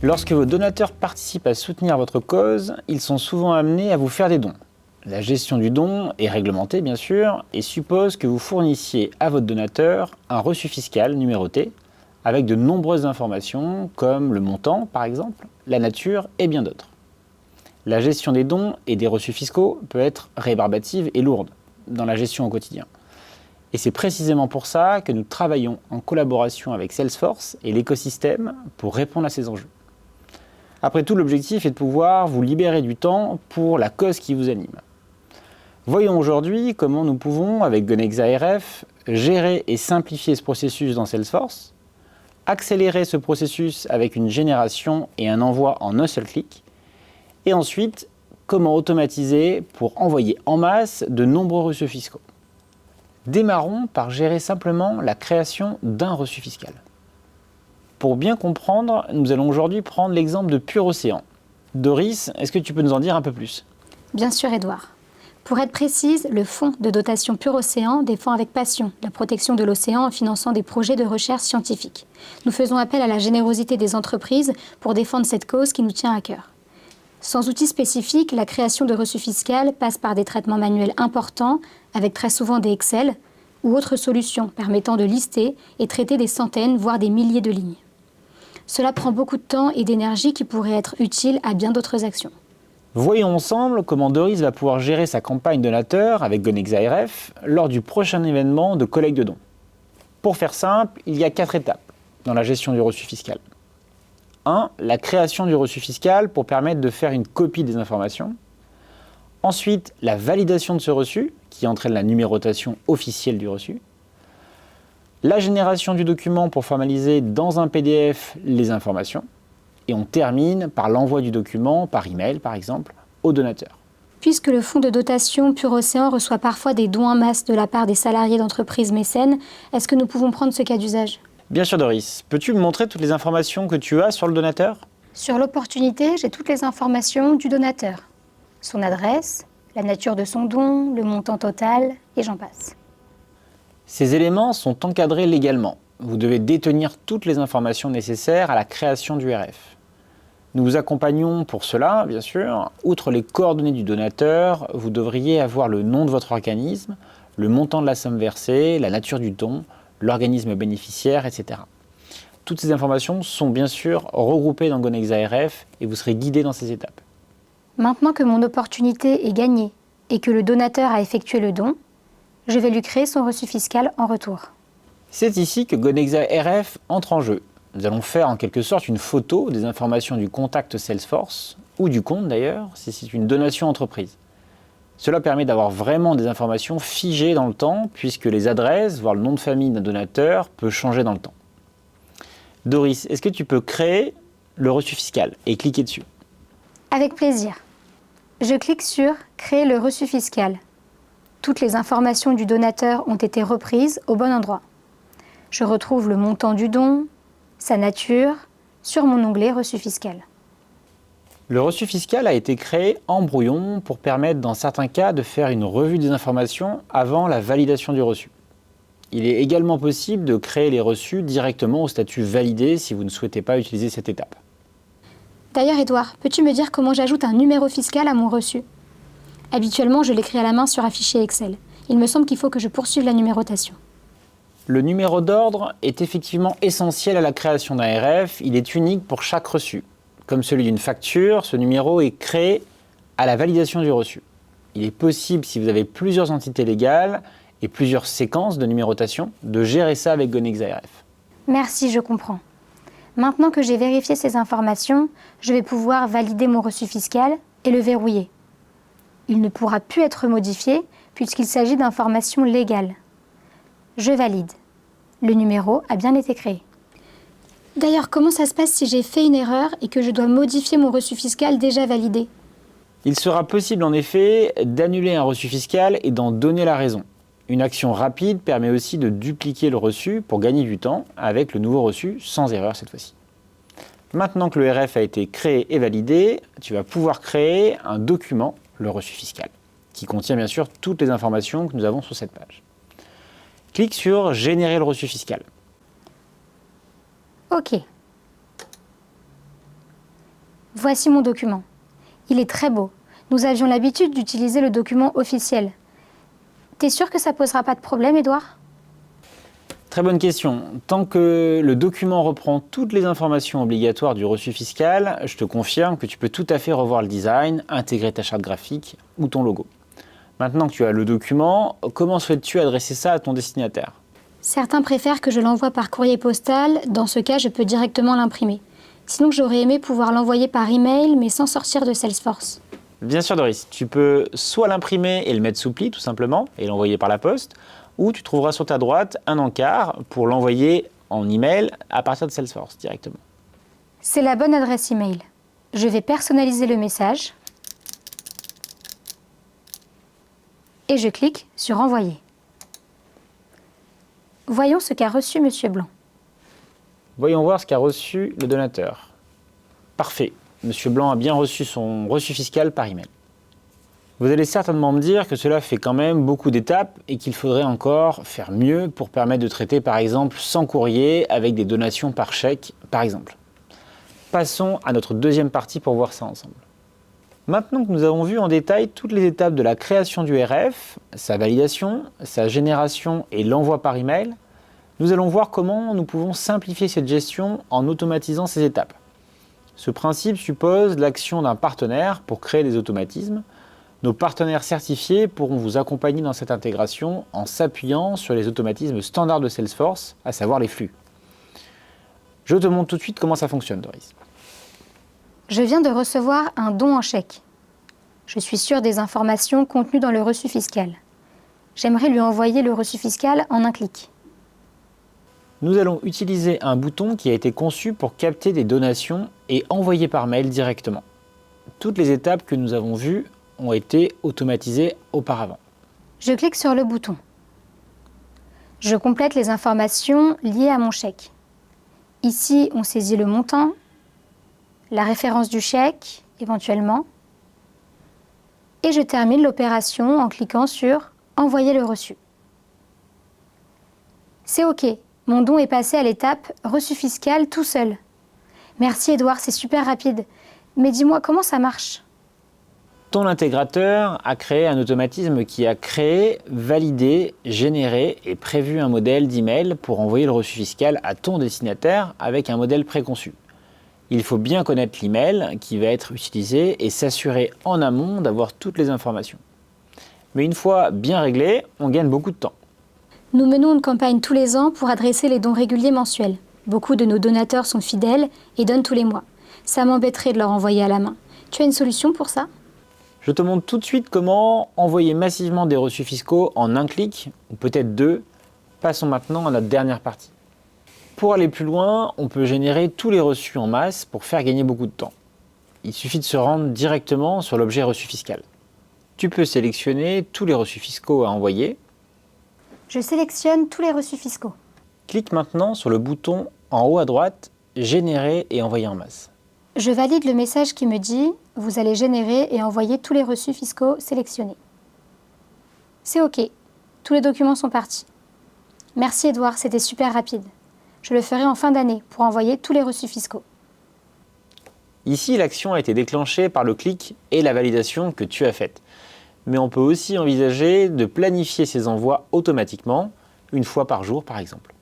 Lorsque vos donateurs participent à soutenir votre cause, ils sont souvent amenés à vous faire des dons. La gestion du don est réglementée bien sûr et suppose que vous fournissiez à votre donateur un reçu fiscal numéroté avec de nombreuses informations comme le montant par exemple, la nature et bien d'autres. La gestion des dons et des reçus fiscaux peut être rébarbative et lourde dans la gestion au quotidien. Et c'est précisément pour ça que nous travaillons en collaboration avec Salesforce et l'écosystème pour répondre à ces enjeux. Après tout, l'objectif est de pouvoir vous libérer du temps pour la cause qui vous anime. Voyons aujourd'hui comment nous pouvons, avec Gonexa RF, gérer et simplifier ce processus dans Salesforce, accélérer ce processus avec une génération et un envoi en un seul clic, et ensuite, comment automatiser pour envoyer en masse de nombreux reçus fiscaux. Démarrons par gérer simplement la création d'un reçu fiscal. Pour bien comprendre, nous allons aujourd'hui prendre l'exemple de Pure Océan. Doris, est-ce que tu peux nous en dire un peu plus ? Bien sûr, Édouard. Pour être précise, le Fonds de dotation Pure Océan défend avec passion la protection de l'océan en finançant des projets de recherche scientifique. Nous faisons appel à la générosité des entreprises pour défendre cette cause qui nous tient à cœur. Sans outils spécifiques, la création de reçus fiscaux passe par des traitements manuels importants, avec très souvent des Excel, ou autres solutions permettant de lister et traiter des centaines, voire des milliers de lignes. Cela prend beaucoup de temps et d'énergie qui pourraient être utiles à bien d'autres actions. Voyons ensemble comment Doris va pouvoir gérer sa campagne donateur avec Gonexa RF lors du prochain événement de collecte de dons. Pour faire simple, il y a 4 étapes dans la gestion du reçu fiscal. 1. La création du reçu fiscal pour permettre de faire une copie des informations. Ensuite, la validation de ce reçu, qui entraîne la numérotation officielle du reçu. La génération du document pour formaliser dans un PDF les informations. Et on termine par l'envoi du document, par email par exemple, au donateur. Puisque le fonds de dotation Pure Océan reçoit parfois des dons en masse de la part des salariés d'entreprises mécènes, est-ce que nous pouvons prendre ce cas d'usage ? Bien sûr Doris, peux-tu me montrer toutes les informations que tu as sur le donateur ? Sur l'opportunité, j'ai toutes les informations du donateur. Son adresse, la nature de son don, le montant total, et j'en passe. Ces éléments sont encadrés légalement. Vous devez détenir toutes les informations nécessaires à la création du RF. Nous vous accompagnons pour cela, bien sûr. Outre les coordonnées du donateur, vous devriez avoir le nom de votre organisme, le montant de la somme versée, la nature du don, l'organisme bénéficiaire, etc. Toutes ces informations sont bien sûr regroupées dans Gonexa RF et vous serez guidé dans ces étapes. Maintenant que mon opportunité est gagnée et que le donateur a effectué le don, je vais lui créer son reçu fiscal en retour. C'est ici que Gonexa RF entre en jeu. Nous allons faire en quelque sorte une photo des informations du contact Salesforce, ou du compte d'ailleurs, si c'est une donation entreprise. Cela permet d'avoir vraiment des informations figées dans le temps, puisque les adresses, voire le nom de famille d'un donateur, peut changer dans le temps. Doris, est-ce que tu peux créer le reçu fiscal et cliquer dessus ? Avec plaisir. Je clique sur « Créer le reçu fiscal ». Toutes les informations du donateur ont été reprises au bon endroit. Je retrouve le montant du don, sa nature, sur mon onglet « Reçu fiscal ». Le reçu fiscal a été créé en brouillon pour permettre dans certains cas de faire une revue des informations avant la validation du reçu. Il est également possible de créer les reçus directement au statut validé si vous ne souhaitez pas utiliser cette étape. D'ailleurs, Édouard, peux-tu me dire comment j'ajoute un numéro fiscal à mon reçu ? Habituellement, je l'écris à la main sur un fichier Excel. Il me semble qu'il faut que je poursuive la numérotation. Le numéro d'ordre est effectivement essentiel à la création d'un RF. Il est unique pour chaque reçu. Comme celui d'une facture, ce numéro est créé à la validation du reçu. Il est possible, si vous avez plusieurs entités légales et plusieurs séquences de numérotation, de gérer ça avec Gonexa RF. Merci, je comprends. Maintenant que j'ai vérifié ces informations, je vais pouvoir valider mon reçu fiscal et le verrouiller. Il ne pourra plus être modifié puisqu'il s'agit d'informations légales. Je valide. Le numéro a bien été créé. D'ailleurs, comment ça se passe si j'ai fait une erreur et que je dois modifier mon reçu fiscal déjà validé ? Il sera possible en effet d'annuler un reçu fiscal et d'en donner la raison. Une action rapide permet aussi de dupliquer le reçu pour gagner du temps avec le nouveau reçu sans erreur cette fois-ci. Maintenant que le RF a été créé et validé, tu vas pouvoir créer un document, le reçu fiscal, qui contient bien sûr toutes les informations que nous avons sur cette page. Clique sur « Générer le reçu fiscal ». Ok. Voici mon document. Il est très beau. Nous avions l'habitude d'utiliser le document officiel. T'es sûr que ça posera pas de problème, Édouard ? Très bonne question. Tant que le document reprend toutes les informations obligatoires du reçu fiscal, je te confirme que tu peux tout à fait revoir le design, intégrer ta charte graphique ou ton logo. Maintenant que tu as le document, comment souhaites-tu adresser ça à ton destinataire ? Certains préfèrent que je l'envoie par courrier postal. Dans ce cas, je peux directement l'imprimer. Sinon, j'aurais aimé pouvoir l'envoyer par email, mais sans sortir de Salesforce. Bien sûr, Doris, tu peux soit l'imprimer et le mettre sous pli, tout simplement, et l'envoyer par la poste, ou tu trouveras sur ta droite un encart pour l'envoyer en email à partir de Salesforce directement. C'est la bonne adresse email. Je vais personnaliser le message et je clique sur Envoyer. Voyons ce qu'a reçu Monsieur Blanc. Voyons voir ce qu'a reçu le donateur. Parfait, Monsieur Blanc a bien reçu son reçu fiscal par email. Vous allez certainement me dire que cela fait quand même beaucoup d'étapes et qu'il faudrait encore faire mieux pour permettre de traiter par exemple sans courrier avec des donations par chèque par exemple. Passons à notre deuxième partie pour voir ça ensemble. Maintenant que nous avons vu en détail toutes les étapes de la création du RF, sa validation, sa génération et l'envoi par email, nous allons voir comment nous pouvons simplifier cette gestion en automatisant ces étapes. Ce principe suppose l'action d'un partenaire pour créer des automatismes. Nos partenaires certifiés pourront vous accompagner dans cette intégration en s'appuyant sur les automatismes standards de Salesforce, à savoir les flux. Je te montre tout de suite comment ça fonctionne, Doris. Je viens de recevoir un don en chèque. Je suis sûre des informations contenues dans le reçu fiscal. J'aimerais lui envoyer le reçu fiscal en un clic. Nous allons utiliser un bouton qui a été conçu pour capter des donations et envoyer par mail directement. Toutes les étapes que nous avons vues ont été automatisées auparavant. Je clique sur le bouton. Je complète les informations liées à mon chèque. Ici, on saisit le montant, la référence du chèque, éventuellement, et je termine l'opération en cliquant sur « Envoyer le reçu ». C'est OK, mon don est passé à l'étape « Reçu fiscal » tout seul. Merci Édouard, c'est super rapide. Mais dis-moi, comment ça marche ? Ton intégrateur a créé un automatisme qui a créé, validé, généré et prévu un modèle d'email pour envoyer le reçu fiscal à ton destinataire avec un modèle préconçu. Il faut bien connaître l'email qui va être utilisé et s'assurer en amont d'avoir toutes les informations. Mais une fois bien réglé, on gagne beaucoup de temps. Nous menons une campagne tous les ans pour adresser les dons réguliers mensuels. Beaucoup de nos donateurs sont fidèles et donnent tous les mois. Ça m'embêterait de leur envoyer à la main. Tu as une solution pour ça ? Je te montre tout de suite comment envoyer massivement des reçus fiscaux en un clic, ou peut-être deux. Passons maintenant à notre dernière partie. Pour aller plus loin, on peut générer tous les reçus en masse pour faire gagner beaucoup de temps. Il suffit de se rendre directement sur l'objet reçu fiscal. Tu peux sélectionner tous les reçus fiscaux à envoyer. Je sélectionne tous les reçus fiscaux. Clique maintenant sur le bouton en haut à droite « Générer et envoyer en masse ». Je valide le message qui me dit « Vous allez générer et envoyer tous les reçus fiscaux sélectionnés ». C'est OK. Tous les documents sont partis. Merci Édouard, c'était super rapide. Je le ferai en fin d'année pour envoyer tous les reçus fiscaux. Ici, l'action a été déclenchée par le clic et la validation que tu as faite. Mais on peut aussi envisager de planifier ces envois automatiquement, une fois par jour par exemple.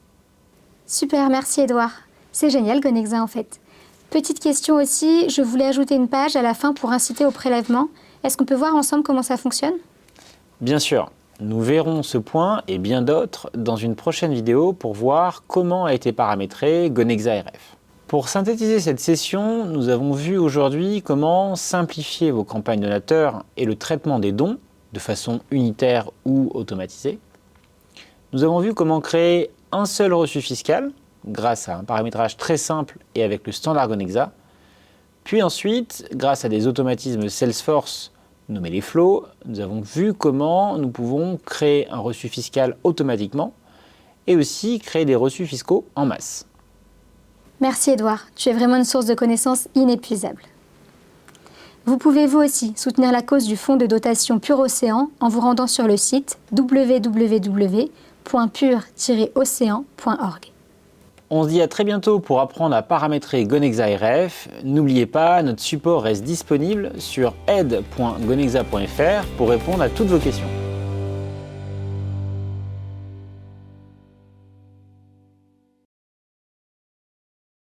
Super, merci Édouard. C'est génial Gonexa en fait. Petite question aussi, je voulais ajouter une page à la fin pour inciter au prélèvement. Est-ce qu'on peut voir ensemble comment ça fonctionne ? Bien sûr, nous verrons ce point et bien d'autres dans une prochaine vidéo pour voir comment a été paramétré Gonexa RF. Pour synthétiser cette session, nous avons vu aujourd'hui comment simplifier vos campagnes donateurs et le traitement des dons de façon unitaire ou automatisée. Nous avons vu comment créer un seul reçu fiscal grâce à un paramétrage très simple et avec le standard Gonexa. Puis ensuite, grâce à des automatismes Salesforce nommés les flows, nous avons vu comment nous pouvons créer un reçu fiscal automatiquement et aussi créer des reçus fiscaux en masse. Merci Édouard, tu es vraiment une source de connaissances inépuisable. Vous pouvez vous aussi soutenir la cause du fonds de dotation Pur Océan en vous rendant sur le site www.pur-océan.org. On se dit à très bientôt pour apprendre à paramétrer Gonexa RF. N'oubliez pas, notre support reste disponible sur aide.gonexa.fr pour répondre à toutes vos questions.